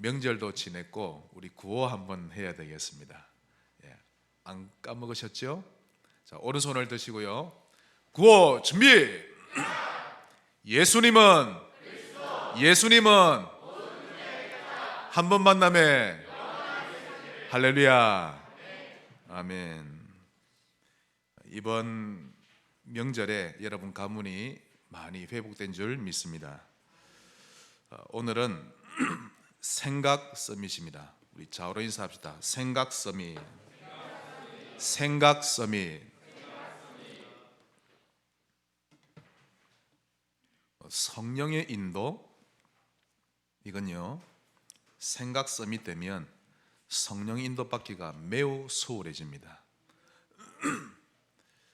명절도 지냈고 우리 구호 한번 해야 되겠습니다. 예, 안 까먹으셨죠? 자, 오른손을 드시고요. 구호 준비. 예수님은 한 번 만남에 할렐루야. 아멘. 이번 명절에 여러분 가문이 많이 회복된 줄 믿습니다. 오늘은 생각 서밋입니다. 우리 좌우로 인사합시다. 생각 서밋. 생각 서밋. 성령의 인도, 이건요, 생각 서밋 되면 성령 인도 받기가 매우 수월해집니다.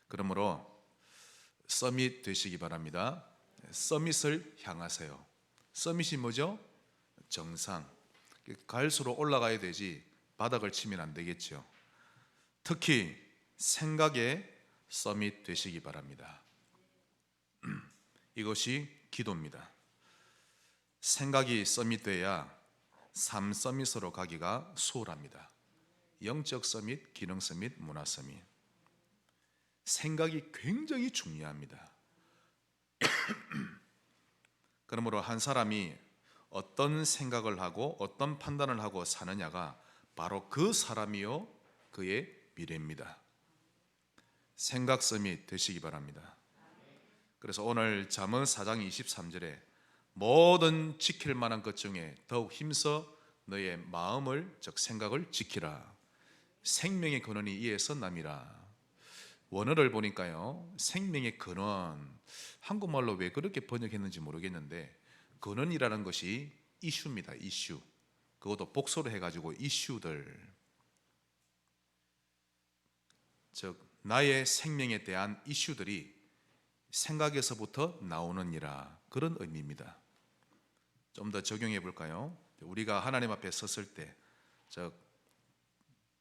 그러므로 서밋 되시기 바랍니다. 서밋을 향하세요. 서밋이 뭐죠? 정상. 갈수록 올라가야 되지 바닥을 치면 안 되겠죠. 특히 생각의 서밋 되시기 바랍니다. 이것이 기도입니다. 생각이 서밋돼야 삶 서밋으로 가기가 수월합니다. 영적 서밋, 기능 서밋, 문화 서밋. 생각이 굉장히 중요합니다. 그러므로 한 사람이 어떤 생각을 하고 어떤 판단을 하고 사느냐가 바로 그 사람이요 그의 미래입니다. 생각 서밋 되시기 바랍니다. 그래서 오늘 잠언 4장 23절에 모든 지킬 만한 것 중에 더욱 힘써 너의 마음을 즉 생각을 지키라. 생명의 근원이 이에서 남이라. 원어를 보니까요, 생명의 근원, 한국말로 왜 그렇게 번역했는지 모르겠는데 근원이라는 것이 이슈입니다. 이슈. 그것도 복수로 해가지고 이슈들, 즉 나의 생명에 대한 이슈들이 생각에서부터 나오느니라, 그런 의미입니다. 좀 더 적용해 볼까요? 우리가 하나님 앞에 섰을 때, 즉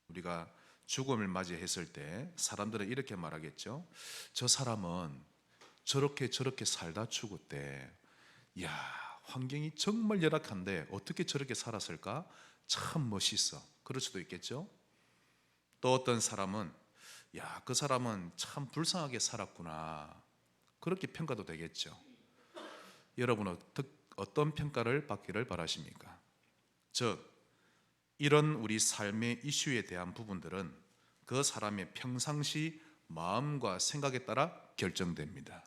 우리가 죽음을 맞이했을 때 사람들은 이렇게 말하겠죠. 저 사람은 저렇게 살다 죽었대. 야, 환경이 정말 열악한데 어떻게 저렇게 살았을까? 참 멋있어. 그럴 수도 있겠죠. 또 어떤 사람은 야, 그 사람은 참 불쌍하게 살았구나. 그렇게 평가도 되겠죠. 여러분은 어떤 평가를 받기를 바라십니까? 즉 이런 우리 삶의 이슈에 대한 부분들은 그 사람의 평상시 마음과 생각에 따라 결정됩니다.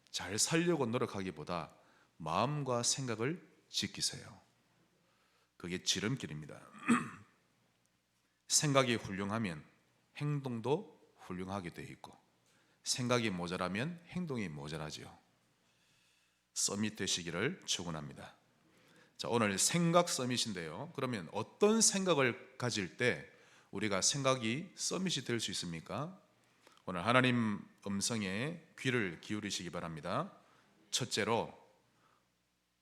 잘 살려고 노력하기보다 마음과 생각을 지키세요. 그게 지름길입니다. 생각이 훌륭하면 행동도 훌륭하게 되어 있고, 생각이 모자라면 행동이 모자라죠. 서밋 되시기를 축원합니다. 자, 오늘 생각 서밋인데요. 그러면 어떤 생각을 가질 때 우리가 생각이 서밋이 될 수 있습니까? 오늘 하나님 음성에 귀를 기울이시기 바랍니다. 첫째로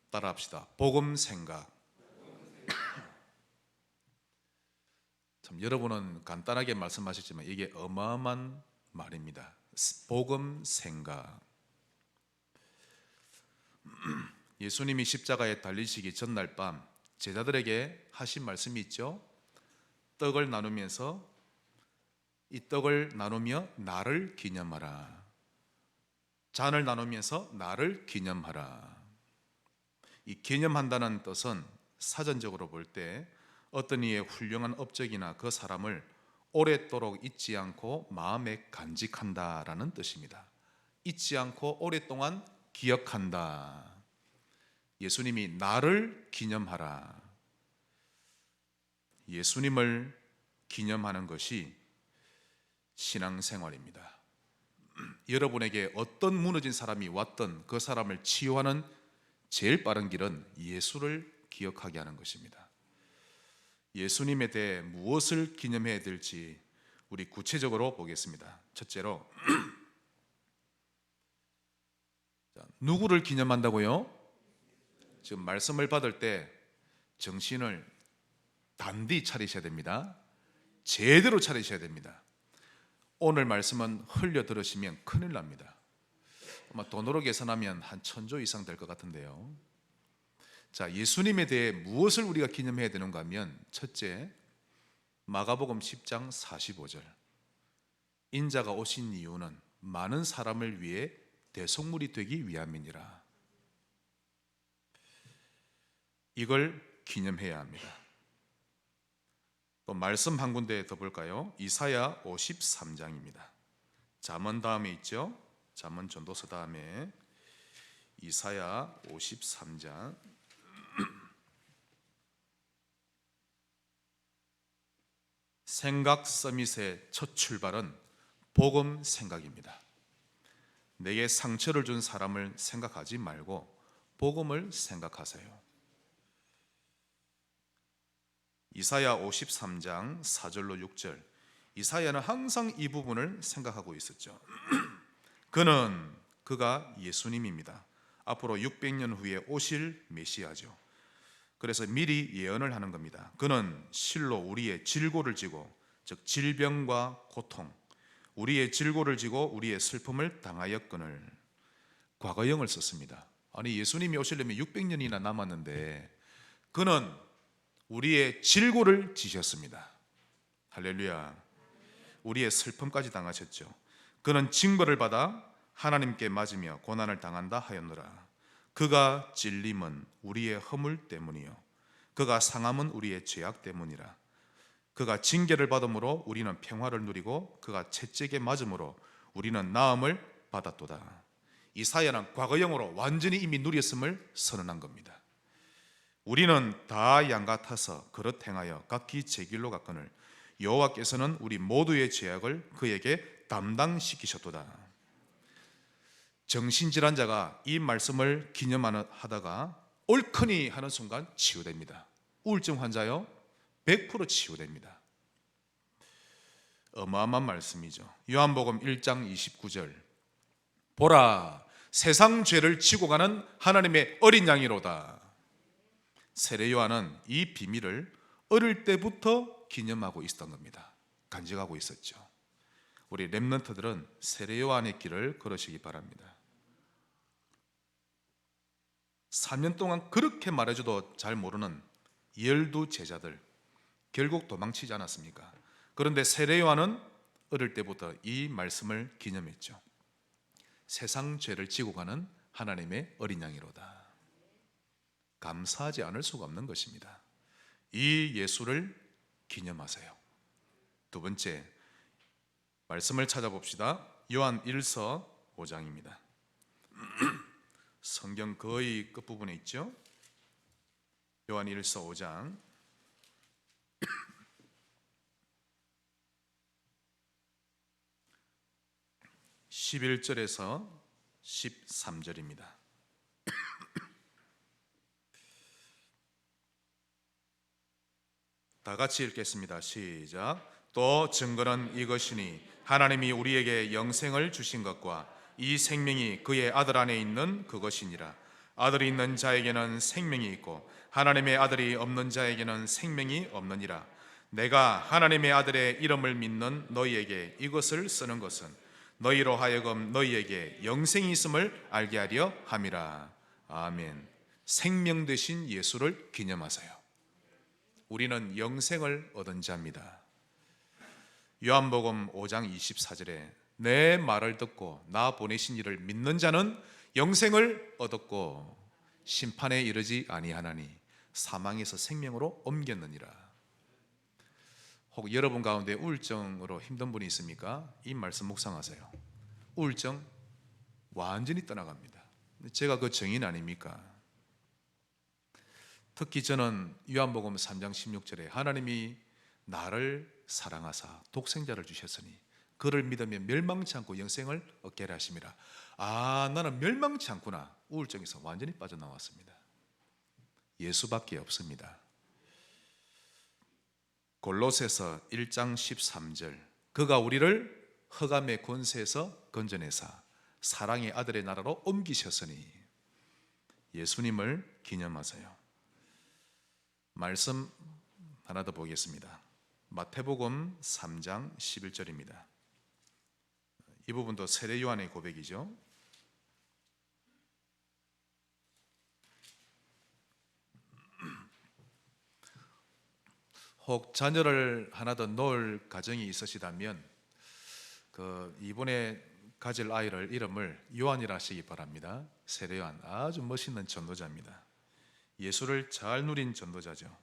따라합시다. 복음 생각. 참 여러분은 간단하게 말씀하셨지만 이게 어마어마한 말입니다. 복음 생각. 예수님이 십자가에 달리시기 전날 밤 제자들에게 하신 말씀이 있죠. 떡을 나누면서 이 떡을 나누며 나를 기념하라. 잔을 나누면서 나를 기념하라. 이 기념한다는 뜻은 사전적으로 볼 때 어떤 이의 훌륭한 업적이나 그 사람을 오랫도록 잊지 않고 마음에 간직한다라는 뜻입니다. 잊지 않고 오랫동안 기억한다. 예수님이 나를 기념하라. 예수님을 기념하는 것이 신앙생활입니다. 여러분에게 어떤 무너진 사람이 왔던 그 사람을 치유하는 제일 빠른 길은 예수를 기억하게 하는 것입니다. 예수님에 대해 무엇을 기념해야 될지 우리 구체적으로 보겠습니다. 첫째로 누구를 기념한다고요? 지금 말씀을 받을 때 정신을 단디 차리셔야 됩니다. 제대로 차리셔야 됩니다. 오늘 말씀은 흘려 들으시면 큰일 납니다. 아마 돈으로 계산하면 한 1000조 이상 될 것 같은데요. 자, 예수님에 대해 무엇을 우리가 기념해야 되는가 하면, 첫째, 마가복음 10장 45절, 인자가 오신 이유는 많은 사람을 위해 대속물이 되기 위함이니라. 이걸 기념해야 합니다. 또 말씀 한 군데 더 볼까요? 이사야 53장입니다. 잠언 다음에 있죠? 잠언 전도서 다음에 이사야 53장. 생각 서밋의 첫 출발은 복음 생각입니다. 내게 상처를 준 사람을 생각하지 말고 복음을 생각하세요. 이사야 53장 4절로 6절, 이사야는 항상 이 부분을 생각하고 있었죠. 그가 예수님입니다. 앞으로 600년 후에 오실 메시아죠. 그래서 미리 예언을 하는 겁니다. 그는 실로 우리의 질고를 지고, 즉 질병과 고통, 우리의 질고를 지고 우리의 슬픔을 당하였거늘. 과거형을 썼습니다. 아니, 예수님이 오시려면 600년이나 남았는데 그는 우리의 질고를 지셨습니다. 할렐루야. 우리의 슬픔까지 당하셨죠. 그는 징벌을 받아 하나님께 맞으며 고난을 당한다 하였노라. 그가 찔림은 우리의 허물 때문이요 그가 상함은 우리의 죄악 때문이라. 그가 징계를 받음으로 우리는 평화를 누리고 그가 채찍에 맞음으로 우리는 나음을 받았도다. 이사야는 과거형으로 완전히 이미 누렸음을 선언한 겁니다. 우리는 다 양 같아서 그릇 행하여 각기 제 길로 갔거늘 여호와께서는 우리 모두의 죄악을 그에게 담당시키셨도다. 정신질환자가 이 말씀을 기념하다가 옳거니 하는 순간 치유됩니다. 우울증 환자요, 100% 치유됩니다. 어마어마한 말씀이죠. 요한복음 1장 29절, 보라, 세상 죄를 지고 가는 하나님의 어린 양이로다. 세례 요한은 이 비밀을 어릴 때부터 기념하고 있었던 겁니다. 간직하고 있었죠. 우리 렘넌트들은 세례 요한의 길을 걸으시기 바랍니다. 3년 동안 그렇게 말해줘도 잘 모르는 12 제자들, 결국 도망치지 않았습니까? 그런데 세례 요한은 어릴 때부터 이 말씀을 기념했죠. 세상 죄를 지고 가는 하나님의 어린 양이로다. 감사하지 않을 수가 없는 것입니다. 이 예수를 기념하세요. 두 번째, 말씀을 찾아봅시다. 요한 1서 5장입니다. 성경 거의 끝부분에 있죠. 요한 1서 5장 11절에서 13절입니다. 다 같이 읽겠습니다. 시작. 또 증거는 이것이니 하나님이 우리에게 영생을 주신 것과 이 생명이 그의 아들 안에 있는 그것이니라. 아들이 있는 자에게는 생명이 있고 하나님의 아들이 없는 자에게는 생명이 없느니라. 내가 하나님의 아들의 이름을 믿는 너희에게 이것을 쓰는 것은 너희로 하여금 너희에게 영생이 있음을 알게 하려 함이라. 아멘. 생명 되신 예수를 기념하세요. 우리는 영생을 얻은 자입니다. 요한복음 5장 24절에 내 말을 듣고 나 보내신 이를 믿는 자는 영생을 얻었고 심판에 이르지 아니하나니 사망에서 생명으로 옮겼느니라. 혹 여러분 가운데 우울증으로 힘든 분이 있습니까? 이 말씀 묵상하세요. 우울증 완전히 떠나갑니다. 제가 그 증인 아닙니까? 특히 저는 요한복음 3장 16절에 하나님이 나를 사랑하사 독생자를 주셨으니 그를 믿으면 멸망치 않고 영생을 얻게 하심이라. 아, 나는 멸망치 않구나. 우울증에서 완전히 빠져나왔습니다. 예수밖에 없습니다. 골로새서 1장 13절, 그가 우리를 흑암의 권세에서 건져내사 사랑의 아들의 나라로 옮기셨으니. 예수님을 기념하세요. 말씀 하나 더 보겠습니다. 마태복음 3장 11절입니다. 이 부분도 세례 요한의 고백이죠. 혹 자녀를 하나 더 놓을 가정이 있으시다면 이번에 가질 아이를 이름을 요한이라 하시기 바랍니다. 세례 요한, 아주 멋있는 전도자입니다. 예수를 잘 누린 전도자죠.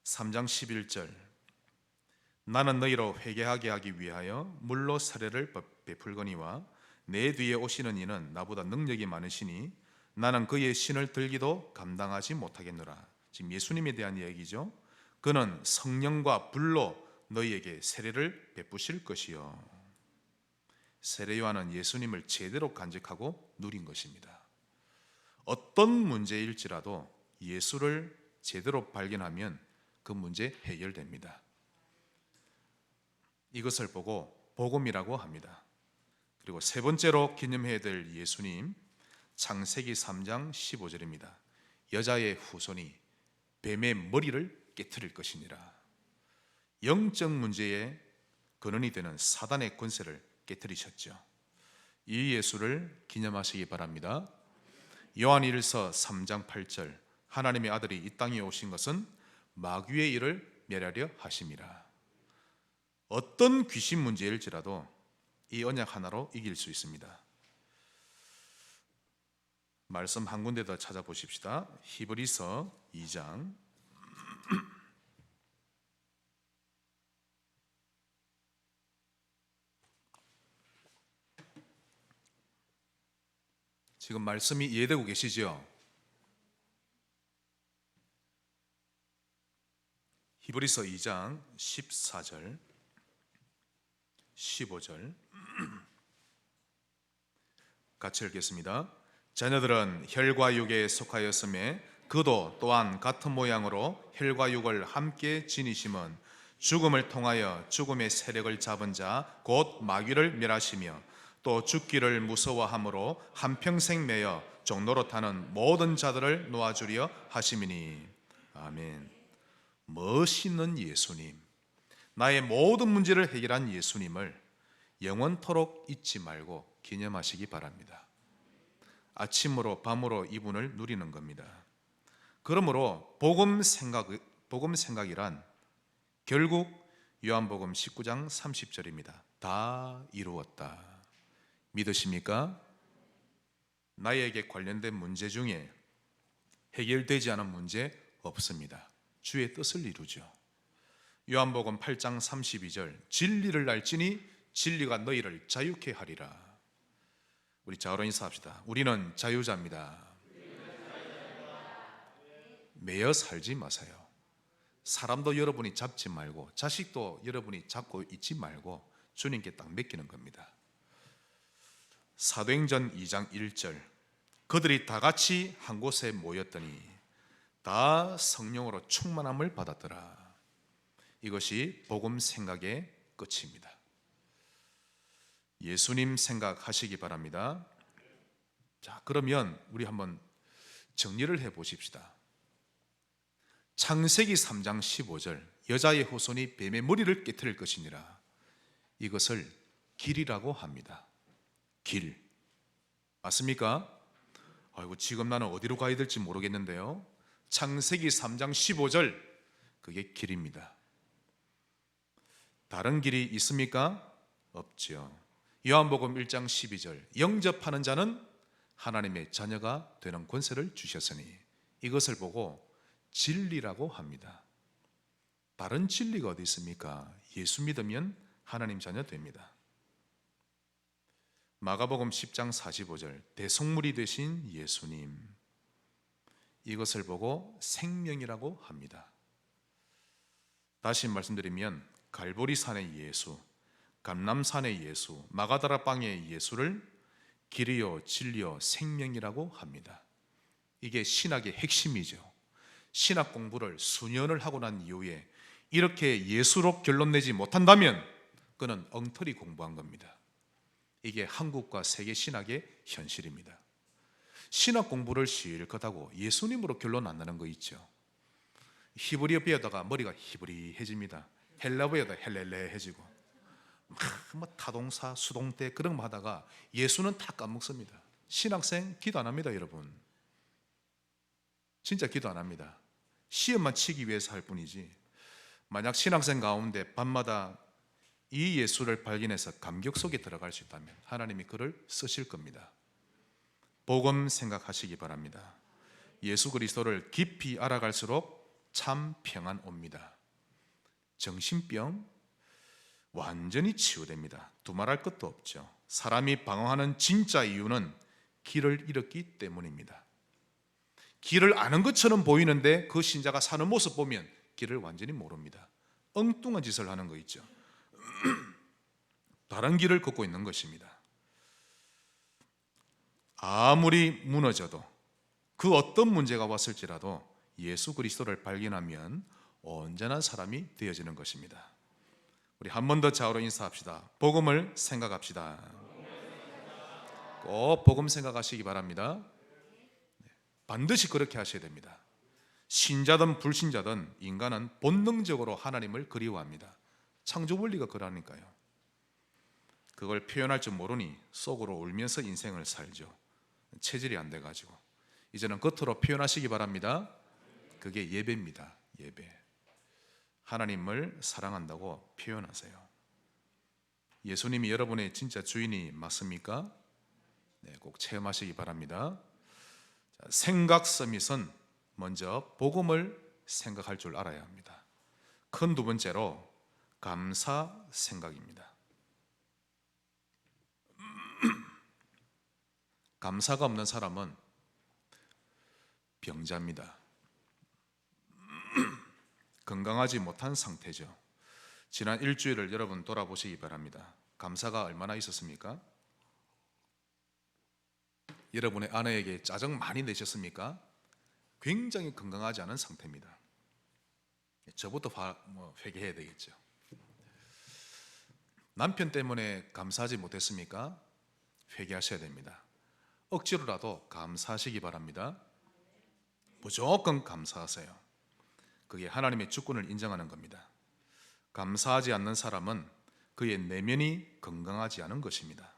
3장 11절, 나는 너희로 회개하게 하기 위하여 물로 세례를 베풀거니와 내 뒤에 오시는 이는 나보다 능력이 많으시니 나는 그의 신을 들기도 감당하지 못하겠노라. 지금 예수님에 대한 이야기죠. 그는 성령과 불로 너희에게 세례를 베푸실 것이요. 세례 요한은 예수님을 제대로 간직하고 누린 것입니다. 어떤 문제일지라도 예수를 제대로 발견하면 그 문제 해결됩니다. 이것을 보고 복음이라고 합니다. 그리고 세 번째로 기념해야 될 예수님, 창세기 3장 15절입니다. 여자의 후손이 뱀의 머리를 깨트릴 것이니라. 영적 문제의 근원이 되는 사단의 권세를 깨트리셨죠. 이 예수를 기념하시기 바랍니다. 요한일서 3장 8절, 하나님의 아들이 이 땅에 오신 것은 마귀의 일을 멸하려 하심이라. 어떤 귀신 문제일지라도 이 언약 하나로 이길 수 있습니다. 말씀 한 군데 더 찾아보십시다. 히브리서 2장 지금 말씀이 이해되고 계시죠? 히브리서 2장 14절 15절 같이 읽겠습니다. 자녀들은 혈과 육에 속하였음에 그도 또한 같은 모양으로 혈과 육을 함께 지니심은 죽음을 통하여 죽음의 세력을 잡은 자 곧 마귀를 멸하시며 또 죽기를 무서워함으로 한평생 매여 종로로 타는 모든 자들을 놓아주려 하심이니. 아멘. 멋있는 예수님, 나의 모든 문제를 해결한 예수님을 영원토록 잊지 말고 기념하시기 바랍니다. 아침으로 밤으로 이분을 누리는 겁니다. 그러므로 복음 생각이란 결국 요한복음 19장 30절입니다. 다 이루었다. 믿으십니까? 나에게 관련된 문제 중에 해결되지 않은 문제 없습니다. 주의 뜻을 이루죠. 요한복음 8장 32절, 진리를 알지니 진리가 너희를 자유케 하리라. 우리 자어로 인사합시다. 우리는 자유자입니다. 매여 살지 마세요. 사람도 여러분이 잡지 말고 자식도 여러분이 잡고 있지 말고 주님께 딱 맡기는 겁니다. 사도행전 2장 1절, 그들이 다 같이 한 곳에 모였더니 다 성령으로 충만함을 받았더라. 이것이 복음 생각의 끝입니다. 예수님 생각하시기 바랍니다. 자, 그러면 우리 한번 정리를 해 보십시다. 창세기 3장 15절, 여자의 후손이 뱀의 머리를 깨트릴 것이니라. 이것을 길이라고 합니다. 길. 맞습니까? 아이고, 지금 나는 어디로 가야 될지 모르겠는데요. 창세기 3장 15절, 그게 길입니다. 다른 길이 있습니까? 없죠. 요한복음 1장 12절, 영접하는 자는 하나님의 자녀가 되는 권세를 주셨으니, 이것을 보고 진리라고 합니다. 다른 진리가 어디 있습니까? 예수 믿으면 하나님 자녀 됩니다. 마가복음 10장 45절, 대속물이 되신 예수님, 이것을 보고 생명이라고 합니다. 다시 말씀드리면 갈보리산의 예수, 감람산의 예수, 마가다라 빵의 예수를 길이요 진리요 생명이라고 합니다. 이게 신학의 핵심이죠. 신학 공부를 수년을 하고 난 이후에 이렇게 예수로 결론 내지 못한다면 그는 엉터리 공부한 겁니다. 이게 한국과 세계 신학의 현실입니다. 신학 공부를 실컷 하고 예수님으로 결론 안 나는 거 있죠. 히브리어 배우다가 머리가 히브리해집니다. 헬라 배우다가 헬렐레해지고 뭐 타동사, 수동태 그런 거 하다가 예수는 다 까먹습니다. 신학생 기도 안 합니다, 여러분. 진짜 기도 안 합니다. 시험만 치기 위해서 할 뿐이지 만약 신앙생 가운데 밤마다 이 예수를 발견해서 감격 속에 들어갈 수 있다면 하나님이 그를 쓰실 겁니다. 복음 생각하시기 바랍니다. 예수 그리스도를 깊이 알아갈수록 참 평안 옵니다. 정신병 완전히 치유됩니다. 두말할 것도 없죠. 사람이 방황하는 진짜 이유는 길을 잃었기 때문입니다. 길을 아는 것처럼 보이는데 그 신자가 사는 모습 보면 길을 완전히 모릅니다. 엉뚱한 짓을 하는 거 있죠. 다른 길을 걷고 있는 것입니다. 아무리 무너져도 그 어떤 문제가 왔을지라도 예수 그리스도를 발견하면 온전한 사람이 되어지는 것입니다. 우리 한 번 더 좌우로 인사합시다. 복음을 생각합시다. 꼭 복음 생각하시기 바랍니다. 반드시 그렇게 하셔야 됩니다. 신자든 불신자든 인간은 본능적으로 하나님을 그리워합니다. 창조 원리가 그러니까요. 그걸 표현할 줄 모르니 속으로 울면서 인생을 살죠. 체질이 안 돼가지고 이제는 겉으로 표현하시기 바랍니다. 그게 예배입니다. 예배. 하나님을 사랑한다고 표현하세요. 예수님이 여러분의 진짜 주인이 맞습니까? 네, 꼭 체험하시기 바랍니다. 자, 생각 서밋은 먼저 복음을 생각할 줄 알아야 합니다. 큰 두 번째로 감사 생각입니다. 감사가 없는 사람은 병자입니다. 건강하지 못한 상태죠. 지난 일주일을 여러분 돌아보시기 바랍니다. 감사가 얼마나 있었습니까? 여러분의 아내에게 짜증 많이 내셨습니까? 굉장히 건강하지 않은 상태입니다. 저부터 회개해야 되겠죠. 남편 때문에 감사하지 못했습니까? 회개하셔야 됩니다. 억지로라도 감사하시기 바랍니다. 무조건 감사하세요. 그게 하나님의 주권을 인정하는 겁니다. 감사하지 않는 사람은 그의 내면이 건강하지 않은 것입니다.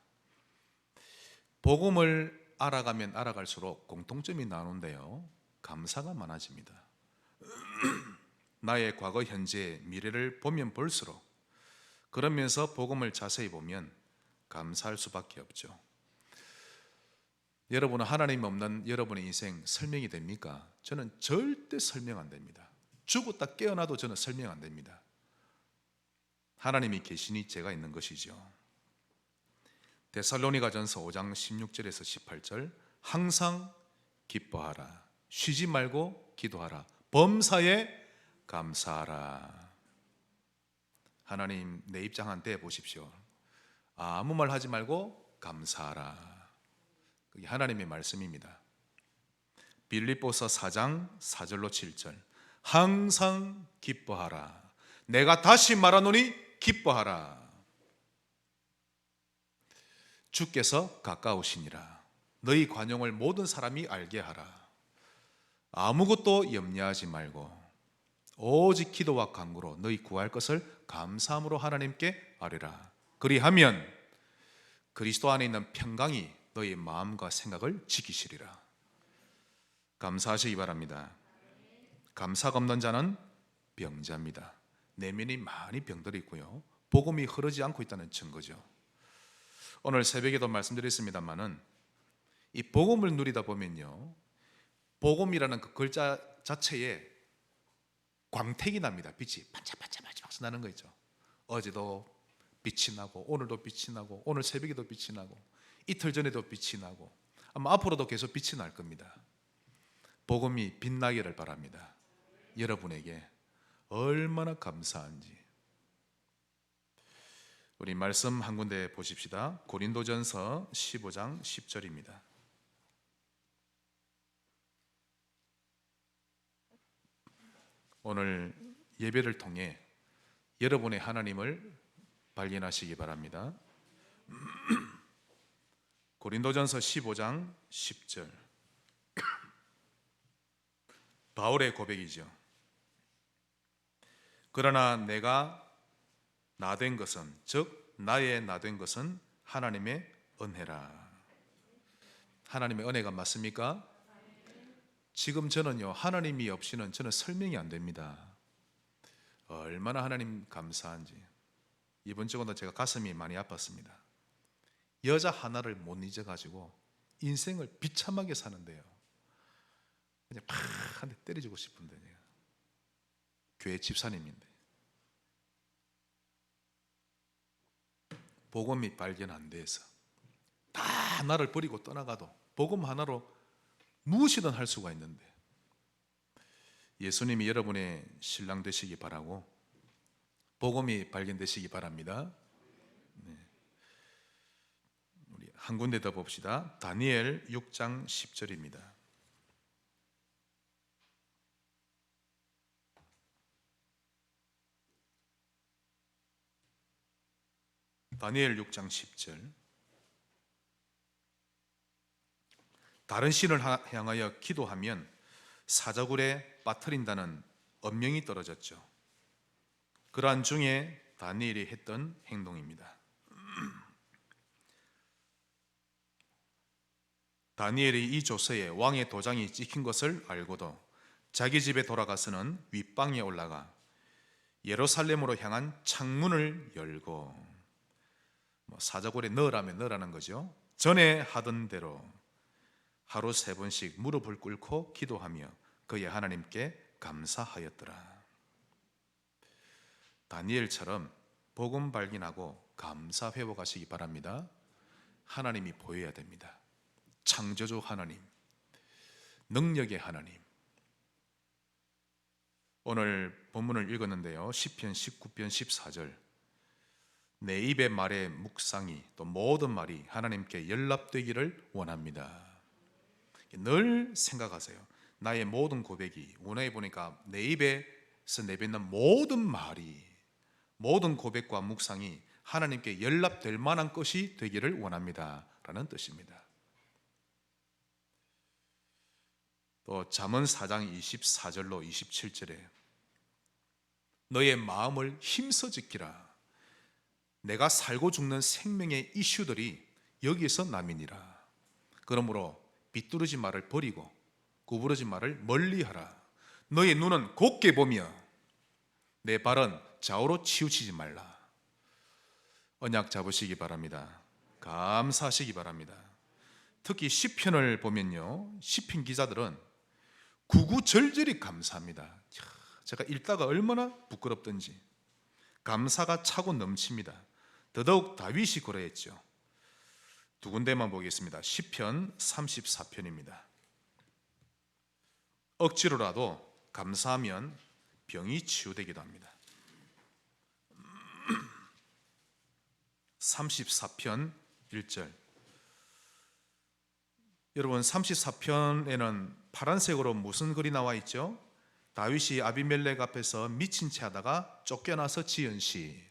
복음을 알아가면 알아갈수록 공통점이 나오는데요, 감사가 많아집니다. 나의 과거, 현재, 미래를 보면 볼수록, 그러면서 복음을 자세히 보면 감사할 수밖에 없죠. 여러분은 하나님 없는 여러분의 인생 설명이 됩니까? 저는 절대 설명 안 됩니다. 죽었다 깨어나도 저는 설명 안 됩니다. 하나님이 계시니 제가 있는 것이죠. 데살로니가전서 5장 16절에서 18절, 항상 기뻐하라, 쉬지 말고 기도하라, 범사에 감사하라. 하나님, 내 입장 한번 보십시오. 아무 말 하지 말고 감사하라. 그게 하나님의 말씀입니다. 빌립보서 4장 4절로 7절, 항상 기뻐하라, 내가 다시 말하노니 기뻐하라. 주께서 가까우시니라. 너희 관용을 모든 사람이 알게 하라. 아무것도 염려하지 말고 오직 기도와 간구로 너희 구할 것을 감사함으로 하나님께 아뢰라. 그리하면 그리스도 안에 있는 평강이 너희 마음과 생각을 지키시리라. 감사하시기 바랍니다. 감사가 없는 자는 병자입니다. 내면이 많이 병들어 있고요, 복음이 흐르지 않고 있다는 증거죠. 오늘 새벽에도 말씀드렸습니다만은 이 복음을 누리다 보면요, 복음이라는 그 글자 자체에 광택이 납니다. 빛이 반짝반짝 나는 거 있죠. 어제도 빛이 나고 오늘도 빛이 나고 오늘 새벽에도 빛이 나고 이틀 전에도 빛이 나고 아마 앞으로도 계속 빛이 날 겁니다. 복음이 빛나기를 바랍니다. 여러분에게 얼마나 감사한지. 우리 말씀 한 군데 보십시다. 고린도전서 15장 10절입니다. 오늘 예배를 통해 여러분의 하나님을 발견하시기 바랍니다. 고린도전서 15장 10절, 바울의 고백이죠. 그러나 내가 나된 것은, 즉 나의 나된 것은 하나님의 은혜라. 하나님의 은혜가 맞습니까? 지금 저는요, 하나님이 없이는 저는 설명이 안 됩니다. 얼마나 하나님 감사한지. 이번 주간도 제가 가슴이 많이 아팠습니다. 여자 하나를 못 잊어가지고 인생을 비참하게 사는데요. 그냥 팍 한 대 때려주고 싶은데, 제가 교회 집사님인데 복음이 발견 안 돼서 다 나를 버리고 떠나가도 복음 하나로 무엇이든 할 수가 있는데, 예수님이 여러분의 신랑 되시기 바라고 복음이 발견되시기 바랍니다. 네. 우리 한 군데 더 봅시다. 다니엘 6장 10절입니다. 다니엘 6장 10절. 다른 신을 향하여 기도하면 사자굴에 빠뜨린다는 엄명이 떨어졌죠. 그러한 중에 다니엘이 했던 행동입니다. 다니엘이 이 조서에 왕의 도장이 찍힌 것을 알고도 자기 집에 돌아가서는 윗방에 올라가 예루살렘으로 향한 창문을 열고, 사자굴에 넣으라면 넣으라는 거죠. 전에 하던 대로 하루 3번씩 무릎을 꿇고 기도하며 그의 하나님께 감사하였더라. 다니엘처럼 복음 발견하고 감사 회복하시기 바랍니다. 하나님이 보여야 됩니다. 창조주 하나님, 능력의 하나님. 오늘 본문을 읽었는데요, 시편 19편 14절. 내 입의 말의 묵상이, 또 모든 말이 하나님께 연락되기를 원합니다. 늘 생각하세요. 나의 모든 고백이, 원어에 보니까 내 입에서 내뱉는 모든 말이, 모든 고백과 묵상이 하나님께 연락될 만한 것이 되기를 원합니다 라는 뜻입니다. 또 잠언 4장 24절로 27절에 너의 마음을 힘써 지키라. 내가 살고 죽는 생명의 이슈들이 여기에서 남이니라. 그러므로 비뚤어진 말을 버리고 구부러진 말을 멀리하라. 너의 눈은 곧게 보며 내 발은 좌우로 치우치지 말라. 언약 잡으시기 바랍니다. 감사하시기 바랍니다. 특히 시편을 보면요, 시편 기자들은 구구절절히 감사합니다. 제가 읽다가 얼마나 부끄럽던지 감사가 차고 넘칩니다. 더더욱 다윗이 그러했죠. 두 군데만 보겠습니다. 시편 34편입니다. 억지로라도 감사하면 병이 치유되기도 합니다. 34편 1절. 여러분, 34편에는 파란색으로 무슨 글이 나와 있죠? 다윗이 아비멜렉 앞에서 미친 채 하다가 쫓겨나서 지은 시.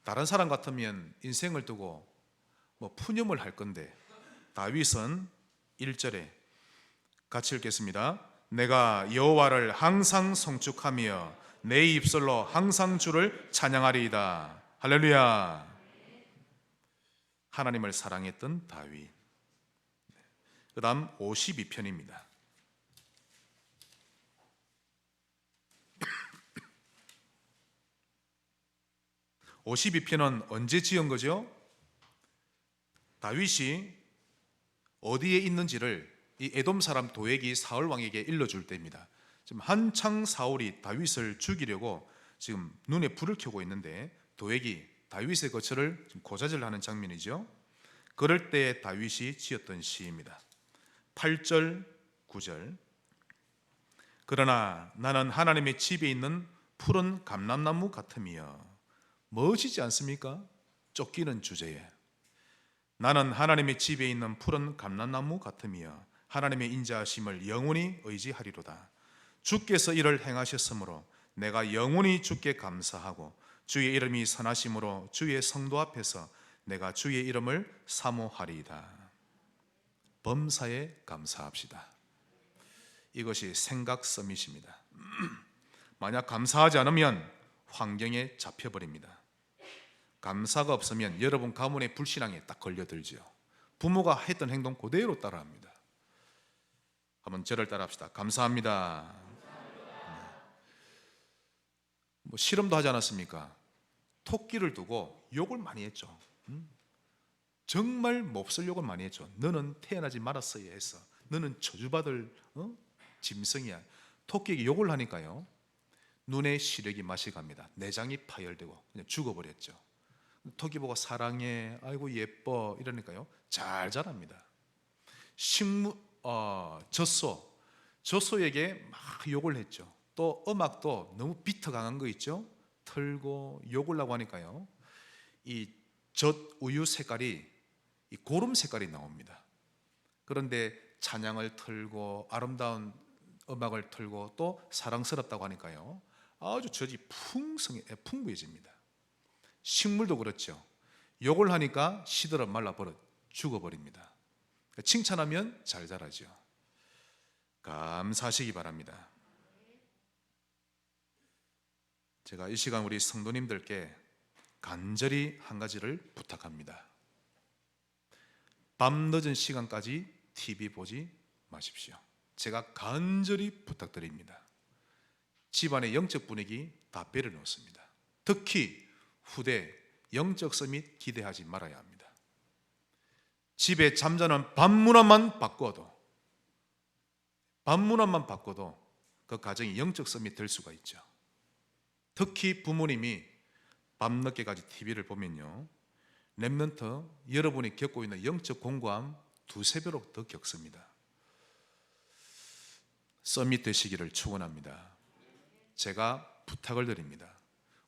다른 사람 같으면 인생을 두고 푸념을 할 건데, 다윗은 1절에 같이 읽겠습니다. 내가 여호와를 항상 송축하며 내 입술로 항상 주를 찬양하리이다. 할렐루야. 하나님을 사랑했던 다윗. 그 다음 52편입니다. 52편은 언제 지은 거죠? 다윗이 어디에 있는지를 이 에돔 사람 도액이 사울 왕에게 일러줄 때입니다. 지금 한창 사울이 다윗을 죽이려고 지금 눈에 불을 켜고 있는데 도액이 다윗의 거처를 고자질하는 장면이죠. 그럴 때 다윗이 지었던 시입니다. 8절 9절. 그러나 나는 하나님의 집에 있는 푸른 감람나무 같으며, 멋지지 않습니까? 쫓기는 주제에 나는 하나님의 집에 있는 푸른 감람나무 같으며 하나님의 인자하심을 영원히 의지하리로다. 주께서 이를 행하셨으므로 내가 영원히 주께 감사하고 주의 이름이 선하심으로 주의 성도 앞에서 내가 주의 이름을 사모하리이다. 범사에 감사합시다. 이것이 생각 서밋입니다. 만약 감사하지 않으면 환경에 잡혀버립니다. 감사가 없으면 여러분 가문의 불신앙에 딱 걸려들죠. 부모가 했던 행동 그대로 따라합니다. 한번 저를 따라합시다. 감사합니다. 뭐 실험도 하지 않았습니까? 토끼를 두고 욕을 많이 했죠. 정말 몹쓸 욕을 많이 했죠. 너는 태어나지 말았어야 했어. 너는 저주받을 짐승이야. 토끼에게 욕을 하니까요, 눈에 시력이 맛이 갑니다. 내장이 파열되고 그냥 죽어버렸죠. 토끼 보고 사랑해, 아이고 예뻐 이러니까요, 잘 자랍니다. 젖소에게 막 욕을 했죠. 또 음악도 너무 비트 강한 거 있죠. 틀고 욕을 하고 하니까요, 이 젖 우유 색깔이 이 고름 색깔이 나옵니다. 그런데 찬양을 틀고 아름다운 음악을 틀고 또 사랑스럽다고 하니까요, 아주 젖이 풍부해집니다. 식물도 그렇죠. 욕을 하니까 시들어 말라버려 죽어버립니다. 칭찬하면 잘 자라죠. 감사하시기 바랍니다. 제가 이 시간 우리 성도님들께 간절히 한 가지를 부탁합니다. 밤늦은 시간까지 TV 보지 마십시오. 제가 간절히 부탁드립니다. 집안의 영적 분위기 다 배려놓습니다. 특히 후대 영적 서밋 기대하지 말아야 합니다. 집에 잠자는 밤문화만 바꿔도 그 가정이 영적 서밋 될 수가 있죠. 특히 부모님이 밤늦게까지 TV를 보면요, 렘넌트 여러분이 겪고 있는 영적 공고함 두세 배로 더 겪습니다. 서밋 되시기를 축원합니다. 제가 부탁을 드립니다.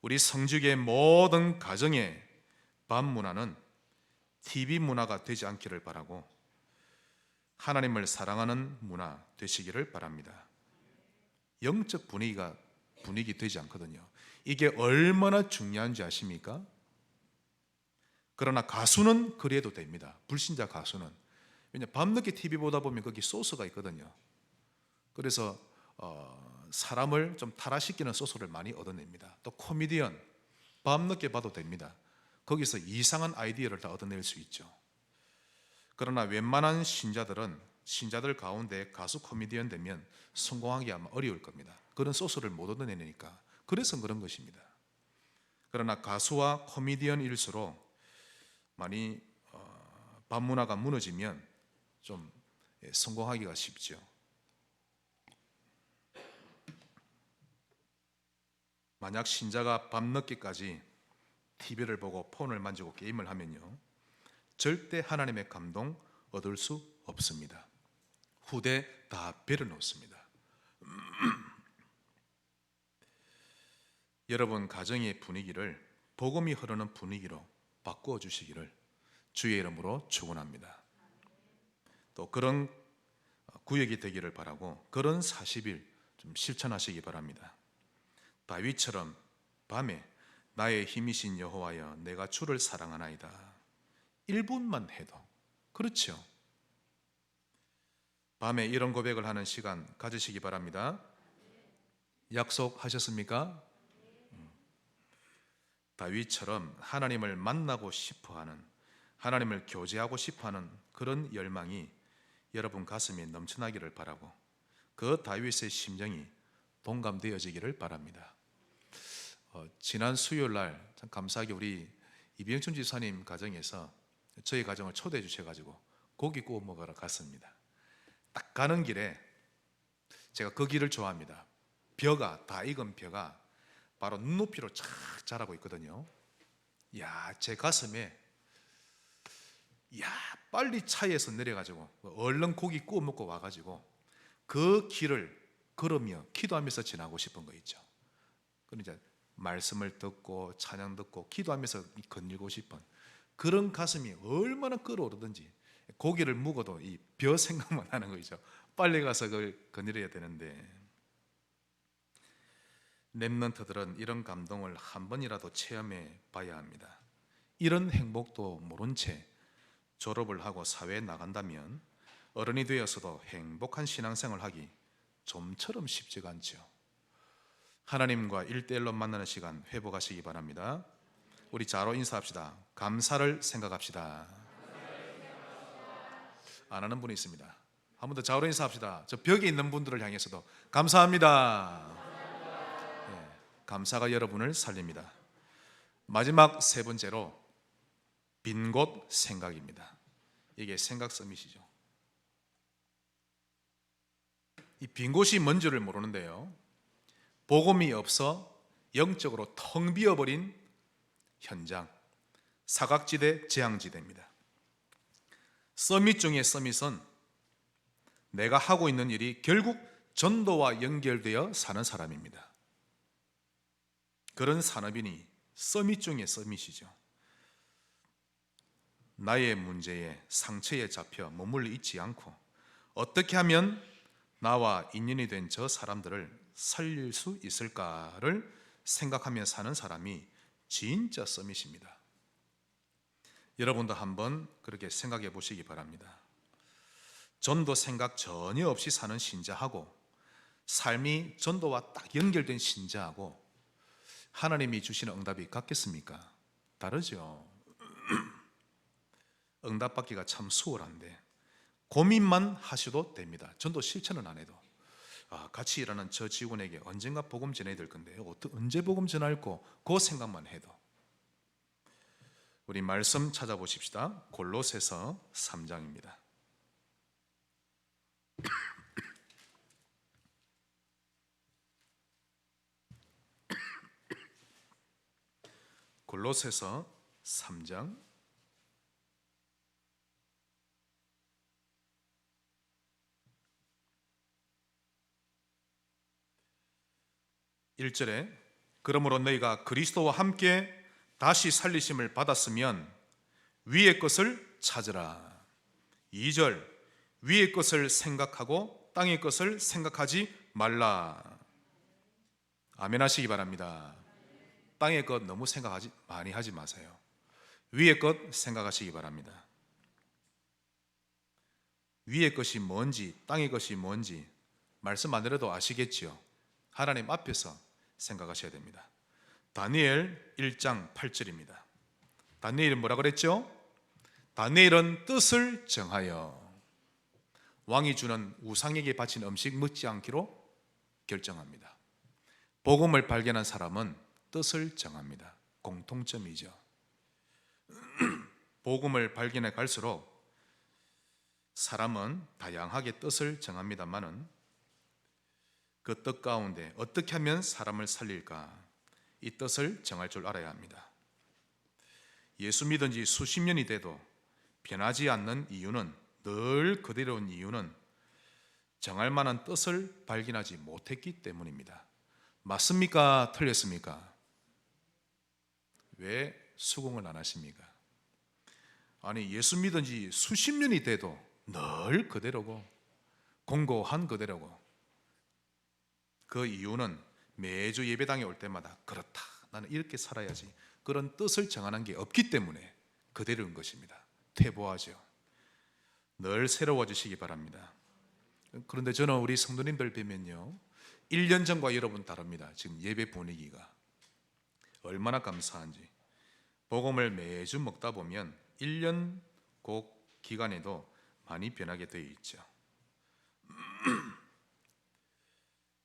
우리 성주교의 모든 가정의 밤문화는 TV 문화가 되지 않기를 바라고 하나님을 사랑하는 문화 되시기를 바랍니다. 영적 분위기 되지 않거든요. 이게 얼마나 중요한지 아십니까? 그러나 가수는 그래도 됩니다. 불신자 가수는. 왜냐, 밤늦게 TV 보다 보면 거기 소스가 있거든요. 그래서 사람을 좀 타락시키는 소스를 많이 얻어냅니다. 또 코미디언 밤늦게 봐도 됩니다. 거기서 이상한 아이디어를 다 얻어낼 수 있죠. 그러나 웬만한 신자들 가운데 가수 코미디언 되면 성공하기 아마 어려울 겁니다. 그런 소스를 못 얻어내니까. 그래서 그런 것입니다. 그러나 가수와 코미디언일수록 많이 밤문화가 무너지면 좀 성공하기가 쉽죠. 만약 신자가 밤늦게까지 TV를 보고 폰을 만지고 게임을 하면요, 절대 하나님의 감동 얻을 수 없습니다. 후대 다 배려놓습니다. 여러분 가정의 분위기를 복음이 흐르는 분위기로 바꾸어 주시기를 주의 이름으로 축원합니다. 또 그런 구역이 되기를 바라고 그런 40일 좀 실천하시기 바랍니다. 다윗처럼 밤에 나의 힘이신 여호와여 내가 주를 사랑하나이다. 1분만 해도 그렇죠. 밤에 이런 고백을 하는 시간 가지시기 바랍니다. 약속하셨습니까? 다윗처럼 하나님을 만나고 싶어하는, 하나님을 교제하고 싶어하는 그런 열망이 여러분 가슴에 넘쳐나기를 바라고 그 다윗의 심정이 동감되어지기를 바랍니다. 지난 수요일 날 참 감사하게 우리 이병춘 지사님 가정에서 저희 가정을 초대해 주셔가지고 고기 구워 먹으러 갔습니다. 딱 가는 길에 제가 그 길을 좋아합니다. 벼가 다 익은 벼가 바로 눈높이로 쫙 자라고 있거든요. 제 가슴에 빨리 차에서 내려가지고 얼른 고기 구워 먹고 와가지고 그 길을 걸으며 기도하면서 지나고 싶은 거 있죠. 그러니까 말씀을 듣고 찬양 듣고 기도하면서 거닐고 싶은 그런 가슴이 얼마나 끓어오르든지 고기를 묵어도 이 벼 생각만 하는 거죠. 빨리 가서 그걸 거닐어야 되는데, 렘넌트들은 이런 감동을 한 번이라도 체험해 봐야 합니다. 이런 행복도 모른 채 졸업을 하고 사회에 나간다면 어른이 되어서도 행복한 신앙생활을 하기 좀처럼 쉽지가 않죠. 하나님과 1대1로 만나는 시간 회복하시기 바랍니다. 우리 자로 인사합시다. 감사를 생각합시다. 안 하는 분이 있습니다. 한 번 더 자로 인사합시다. 저 벽에 있는 분들을 향해서도 감사합니다. 네, 감사가 여러분을 살립니다. 마지막 세 번째로 빈 곳 생각입니다. 이게 생각 서밋이죠. 이 빈 곳이 뭔지를 모르는데요, 복음이 없어 영적으로 텅 비어버린 현장, 사각지대, 재앙지대입니다. 서밋 중에 서밋은 내가 하고 있는 일이 결국 전도와 연결되어 사는 사람입니다. 그런 산업인이 서밋 중에 서밋이죠. 나의 문제에, 상처에 잡혀 머물러 있지 않고 어떻게 하면 나와 인연이 된 저 사람들을 살릴 수 있을까를 생각하며 사는 사람이 진짜 서밋입니다. 여러분도 한번 그렇게 생각해 보시기 바랍니다. 전도 생각 전혀 없이 사는 신자하고 삶이 전도와 딱 연결된 신자하고 하나님이 주시는 응답이 같겠습니까? 다르죠. 응답받기가 참 수월한데 고민만 하셔도 됩니다. 전도 실천은 안 해도 같이 일하는 저 직원에게 언젠가 복음 전해야 될 건데 언제 복음 전할고 그 생각만 해도. 우리 말씀 찾아보십시다. 골로새서 3장입니다. 골로새서 3장 1절에 그러므로 너희가 그리스도와 함께 다시 살리심을 받았으면 위의 것을 찾으라. 2절 위의 것을 생각하고 땅의 것을 생각하지 말라. 아멘 하시기 바랍니다. 땅의 것 너무 많이 하지 마세요. 위의 것 생각하시기 바랍니다. 위의 것이 뭔지 땅의 것이 뭔지 말씀 안 드려도 아시겠지요. 하나님 앞에서 생각하셔야 됩니다. 다니엘 1장 8절입니다. 다니엘은 뭐라 그랬죠? 다니엘은 뜻을 정하여 왕이 주는 우상에게 바친 음식 먹지 않기로 결정합니다. 복음을 발견한 사람은 뜻을 정합니다. 공통점이죠. 복음을 발견해 갈수록 사람은 다양하게 뜻을 정합니다만은 그 뜻 가운데 어떻게 하면 사람을 살릴까, 이 뜻을 정할 줄 알아야 합니다. 예수 믿은 지 수십 년이 돼도 변하지 않는 이유는, 늘 그대로인 이유는 정할 만한 뜻을 발견하지 못했기 때문입니다. 맞습니까? 틀렸습니까? 왜 수긍을 안 하십니까? 아니, 예수 믿은 지 수십 년이 돼도 늘 그대로고 공고한 그대로고, 그 이유는 매주 예배당에 올 때마다 그렇다, 나는 이렇게 살아야지, 그런 뜻을 정하는 게 없기 때문에 그대로인 것입니다. 퇴보하죠. 늘 새로워지시기 바랍니다. 그런데 저는 우리 성도님들 뵈면요, 1년 전과 여러분 다릅니다. 지금 예배 분위기가 얼마나 감사한지. 복음을 매주 먹다 보면 1년 그 기간에도 많이 변하게 되어 있죠.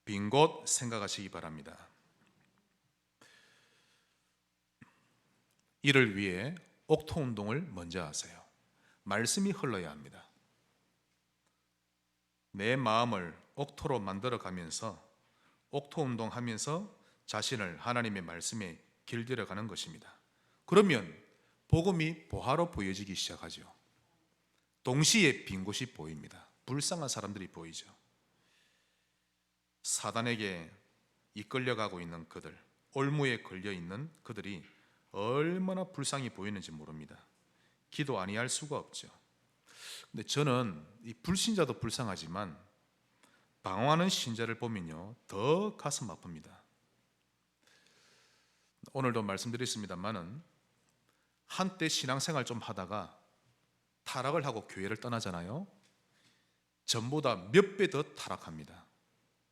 빈 곳 생각하시기 바랍니다. 이를 위해 옥토 운동을 먼저 하세요. 말씀이 흘러야 합니다. 내 마음을 옥토로 만들어 가면서 옥토 운동하면서 자신을 하나님의 말씀에 길들여 가는 것입니다. 그러면 복음이 보화로 보여지기 시작하죠. 동시에 빈 곳이 보입니다. 불쌍한 사람들이 보이죠. 사단에게 이끌려가고 있는 그들, 올무에 걸려 있는 그들이 얼마나 불쌍히 보이는지 모릅니다. 기도 아니할 수가 없죠. 근데 저는 이 불신자도 불쌍하지만 방황하는 신자를 보면요, 더 가슴 아픕니다. 오늘도 말씀드렸습니다만은 한때 신앙생활 좀 하다가 타락을 하고 교회를 떠나잖아요. 전보다 몇 배 더 타락합니다.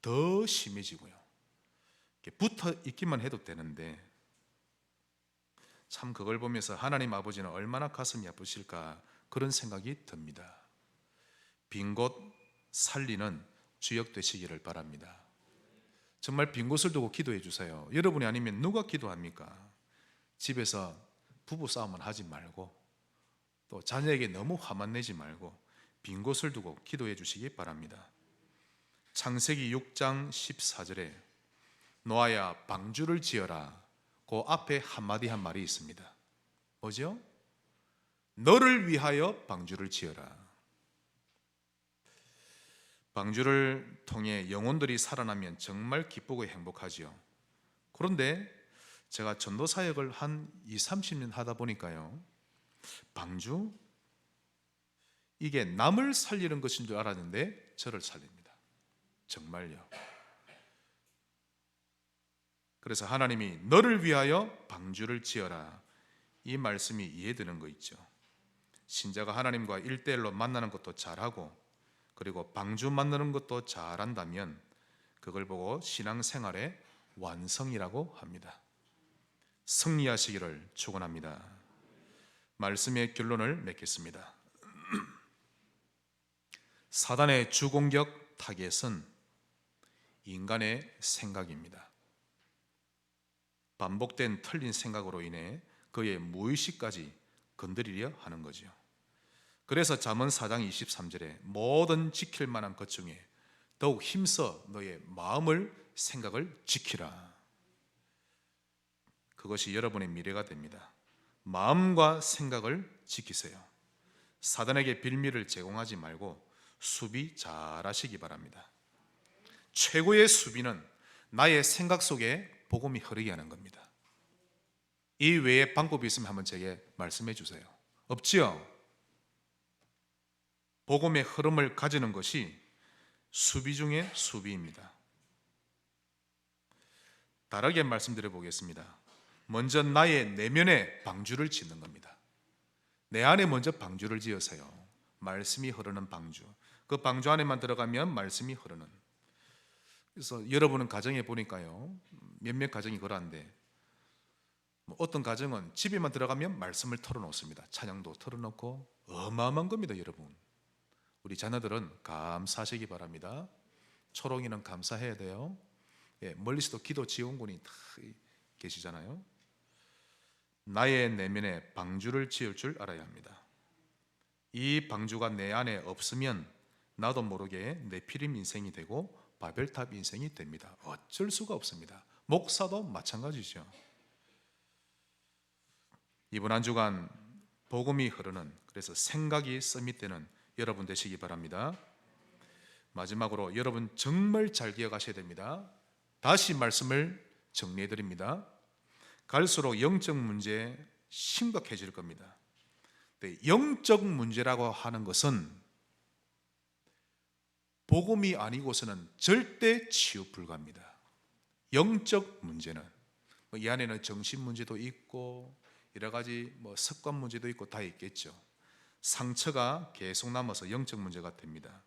더 심해지고요. 붙어 있기만 해도 되는데, 참 그걸 보면서 하나님 아버지는 얼마나 가슴이 아프실까, 그런 생각이 듭니다. 빈 곳 살리는 주역 되시기를 바랍니다. 정말 빈 곳을 두고 기도해 주세요. 여러분이 아니면 누가 기도합니까? 집에서 부부 싸움은 하지 말고 또 자녀에게 너무 화만 내지 말고 빈 곳을 두고 기도해 주시기 바랍니다. 창세기 6장 14절에 노아야 방주를 지어라, 그 앞에 한마디 한 말이 있습니다. 뭐죠? 너를 위하여 방주를 지어라. 방주를 통해 영혼들이 살아나면 정말 기쁘고 행복하지요. 그런데 제가 전도 사역을 한 20-30년 하다 보니까요, 방주? 이게 남을 살리는 것인 줄 알았는데 저를 살립니다. 정말요. 그래서 하나님이 너를 위하여 방주를 지어라, 이 말씀이 이해되는 거 있죠. 신자가 하나님과 1대1로 만나는 것도 잘하고 그리고 방주 만드는 것도 잘한다면 그걸 보고 신앙생활의 완성이라고 합니다. 승리하시기를 축원합니다. 말씀의 결론을 맺겠습니다. 사단의 주공격 타겟은 인간의 생각입니다. 반복된 틀린 생각으로 인해 그의 무의식까지 건드리려 하는 거죠. 그래서 잠언 4장 23절에 모든 지킬 만한 것 중에 더욱 힘써 너의 마음을, 생각을 지키라. 그것이 여러분의 미래가 됩니다. 마음과 생각을 지키세요. 사단에게 빌미를 제공하지 말고 수비 잘 하시기 바랍니다. 최고의 수비는 나의 생각 속에 복음이 흐르게 하는 겁니다. 이 외에 방법이 있으면 한번 제게 말씀해 주세요. 없지요? 복음의 흐름을 가지는 것이 수비 중의 수비입니다. 다르게 말씀드려 보겠습니다. 먼저 나의 내면에 방주를 짓는 겁니다. 내 안에 먼저 방주를 지으세요. 말씀이 흐르는 방주. 그 방주 안에만 들어가면 말씀이 흐르는. 그래서 여러분은 가정에 보니까요, 몇몇 가정이 그러한데 어떤 가정은 집에만 들어가면 말씀을 털어놓습니다. 찬양도 털어놓고 어마어마한 겁니다. 여러분, 우리 자녀들은 감사하시기 바랍니다. 초롱이는 감사해야 돼요. 멀리서도 기도 지원군이 다 계시잖아요. 나의 내면에 방주를 지을 줄 알아야 합니다. 이 방주가 내 안에 없으면 나도 모르게 네피림 인생이 되고 바벨탑 인생이 됩니다. 어쩔 수가 없습니다. 목사도 마찬가지죠. 이번 한 주간 복음이 흐르는, 그래서 생각이 서밋되는 여러분 되시기 바랍니다. 마지막으로 여러분 정말 잘 기억하셔야 됩니다. 다시 말씀을 정리해 드립니다. 갈수록 영적 문제 심각해질 겁니다. 영적 문제라고 하는 것은 복음이 아니고서는 절대 치유 불가합니다. 영적 문제는 이 안에는 정신 문제도 있고 여러 가지 습관 문제도 있고 다 있겠죠. 상처가 계속 남아서 영적 문제가 됩니다.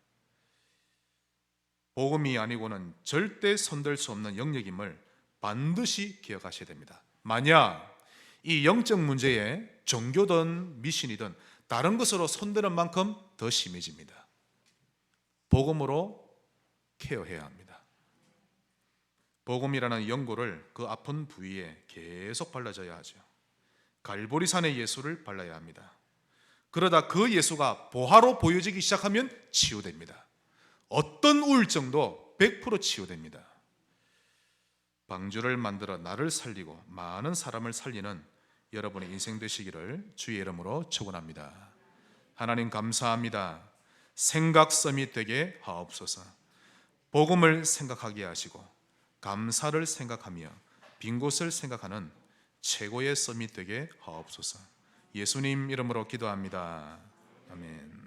복음이 아니고는 절대 손댈 수 없는 영역임을 반드시 기억하셔야 됩니다. 만약 이 영적 문제에 종교든 미신이든 다른 것으로 손대는 만큼 더 심해집니다. 복음으로 케어해야 합니다. 복음이라는 연고를 그 아픈 부위에 계속 발라줘야 하죠. 갈보리산의 예수를 발라야 합니다. 그러다 그 예수가 보화로 보여지기 시작하면 치유됩니다. 어떤 우울증도 100% 치유됩니다. 방주를 만들어 나를 살리고 많은 사람을 살리는 여러분의 인생 되시기를 주의 이름으로 축원합니다. 하나님 감사합니다. 생각 서밋 되게 하옵소서. 복음을 생각하게 하시고 감사를 생각하며 빈 곳을 생각하는 최고의 서밋 되게 하옵소서. 예수님 이름으로 기도합니다. 아멘.